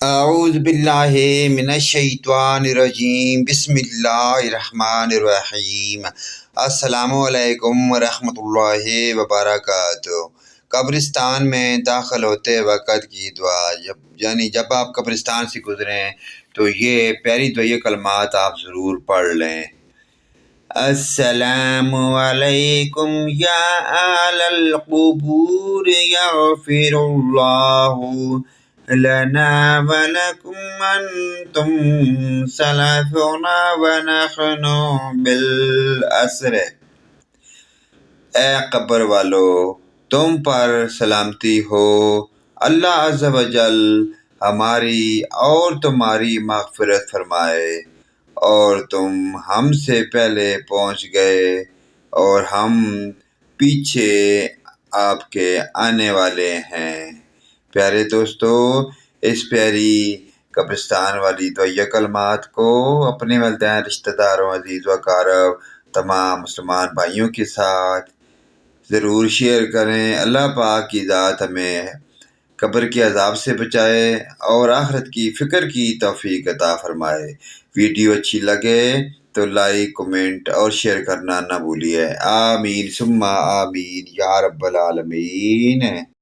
اعوذ باللہ من الشیطان الرجیم، بسم اللہ الرحمن الرحیم۔ السلام علیکم ورحمۃ اللہ وبرکاتہ۔ قبرستان میں داخل ہوتے وقت کی دعا، جب آپ قبرستان سے گزریں تو یہ پیاری دعائے کلمات آپ ضرور پڑھ لیں۔ السلام علیکم یا اہل القبور یغفر اللہ لنا ولکم انتم سلفنا ونحن بالاسر۔ اے قبر والو، تم پر سلامتی ہو، اللہ عز و جل ہماری اور تمہاری مغفرت فرمائے، اور تم ہم سے پہلے پہنچ گئے اور ہم پیچھے آپ کے آنے والے ہیں۔ پیارے دوستو، اس پیاری قبرستان والی دعائے کلمات کو اپنے والدین، رشتہ داروں، عزیز و اقارب، تمام مسلمان بھائیوں کے ساتھ ضرور شیئر کریں۔ اللہ پاک کی ذات ہمیں قبر کے عذاب سے بچائے اور آخرت کی فکر کی توفیق عطا فرمائے۔ ویڈیو اچھی لگے تو لائک، کمنٹ اور شیئر کرنا نہ بھولیے۔ آمین ثم آمین یا رب العالمین۔